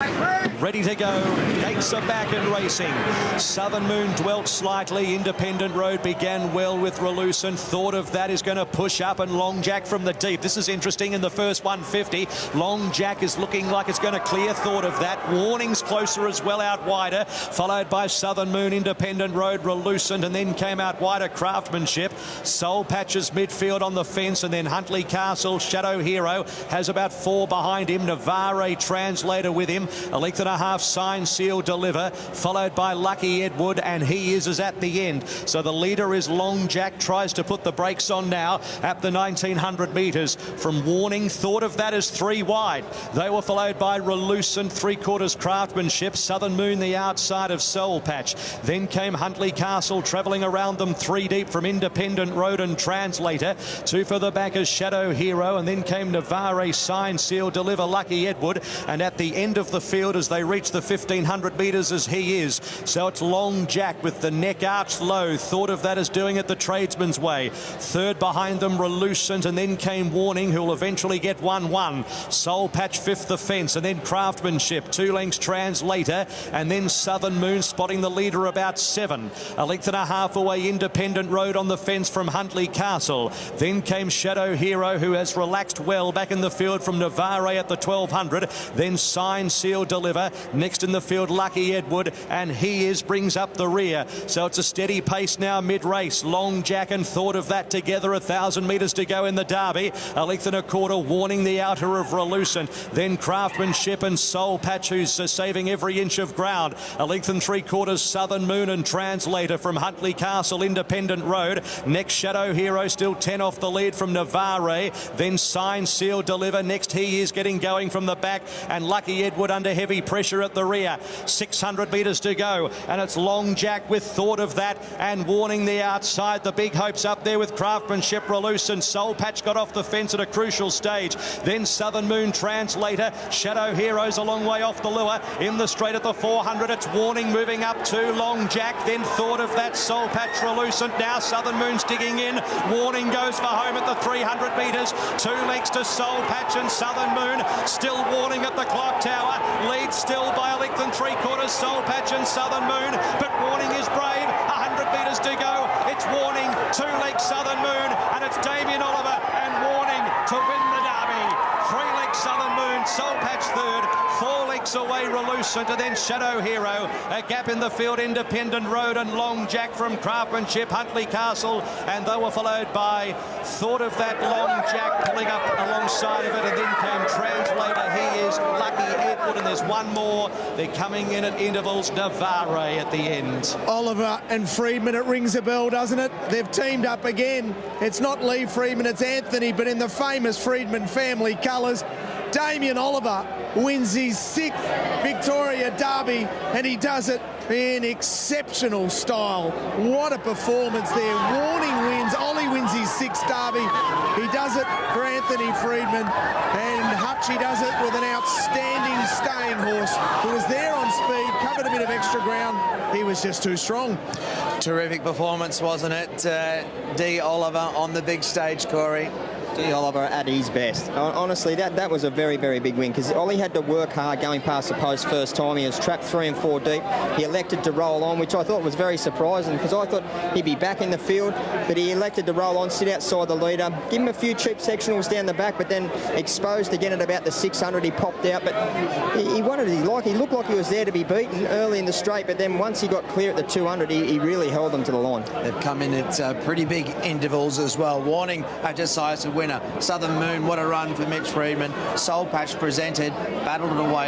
Ready to go. Gates are back and racing. Southern Moon dwelt slightly. Independent Road began well with Relucent. Thought of That is going to push up, and Long Jack from the deep. This is interesting in the first 150. Long Jack is looking like it's going to clear Thought of That. Warnings closer as well, out wider, followed by Southern Moon, Independent Road, Relucent, and then came out wider Craftsmanship. Soul Patches midfield on the fence, and then Huntley Castle, Shadow Hero has about 4 behind him. Navarre Translator with him. A length and a half, Sign Seal Deliver, followed by Lucky Edward, and he is at the end. So the leader is Long Jack, tries to put the brakes on now at the 1900 metres. From Warning, Thought of That is 3 wide. They were followed by Relucent, 3/4 Craftsmanship, Southern Moon the outside of Soul Patch. Then came Huntley Castle, travelling around them 3 deep from Independent Road and Translator. 2 further back as Shadow Hero, and then came Navarre, Sign Seal Deliver, Lucky Edward, and at the end of the field as they reach the 1500 metres as he is. So it's Long Jack with the neck arched low. Thought of That is doing it the tradesman's way. Third behind them, Relucent, and then came Warning, who'll eventually get 1-1. Soul Patch fifth the fence, and then Craftsmanship, 2 lengths Translator, and then Southern Moon spotting the leader about 7. A length and a half away, Independent Road on the fence from Huntley Castle. Then came Shadow Hero, who has relaxed well back in the field from Navarre at the 1200. Then Sign Seal Deliver. Next in the field, Lucky Edward, and he brings up the rear. So it's a steady pace now mid-race. Long Jack and Thought of That together, 1,000 metres to go in the Derby. A length and a quarter, Warning the outer of Relucent. Then Craftsmanship and Soul Patch, who's saving every inch of ground. A length and 3/4, Southern Moon and Translator from Huntley Castle, Independent Road. Next, Shadow Hero, still 10 off the lead from Navarre. Then Sign Seal Deliver. Next, he is getting going from the back, and Lucky Edward under heavy pressure at the rear. 600 metres to go, and it's Long Jack with Thought of That and Warning the outside. The big hopes up there with Craftsmanship, Relucent. Soul Patch got off the fence at a crucial stage. Then Southern Moon Translator. Shadow Heroes a long way off the lure. In the straight at the 400, it's Warning moving up to Long Jack. Then Thought of That, Soul Patch, Relucent. Now Southern Moon's digging in. Warning goes for home at the 300 metres. 2 lengths to Soul Patch and Southern Moon. Still Warning at the clock tower. Leads still by a length and 3/4, Soul Patch and Southern Moon. But Warning is brave. 100 metres to go. It's Warning, 2 lengths Southern Moon, and it's Damien Oliver and Warning to win the Derby. 3 lengths Southern Moon, Soul Patch third, 4 lengths away Relucent, and then Shadow Hero. A gap in the field, Independent Road and Long Jack from Craftsmanship, Huntley Castle, and they were followed by Thought of That, Long Jack pulling up alongside of it, and then came Translator. He is Lucky Edward, and there's one more. They're coming in at intervals, Navarre at the end. Oliver and Freedman, it rings a bell, doesn't it? They've teamed up again. It's not Lee Freedman, it's Anthony, but in the famous Freedman family colours. Damien Oliver wins his 6th Victoria Derby, and he does it in exceptional style. What a performance there. Warning wins. Ollie wins his 6th Derby. He does it for Anthony Freedman, and Hutchie does it with an outstanding staying horse who was there on speed, covered a bit of extra ground. He was just too strong. Terrific performance, wasn't it? D. Oliver on the big stage, Corey. D. Oliver at his best. Honestly, that was a very, very big win, because Ollie had to work hard going past the post first time. He was trapped 3 and 4 deep. He elected to roll on, which I thought was very surprising, because I thought he'd be back in the field, but he elected to roll on, sit outside the leader, give him a few cheap sectionals down the back, but then exposed again at about the 600. He popped out, but he wanted it. He looked like he was there to be beaten early in the straight, but then once he got clear at the 200, he really held them to the line. They've come in at pretty big intervals as well. Warning just as a winner. Southern Moon, what a run for Mitch Freedman. Soul Patch presented, battled it away.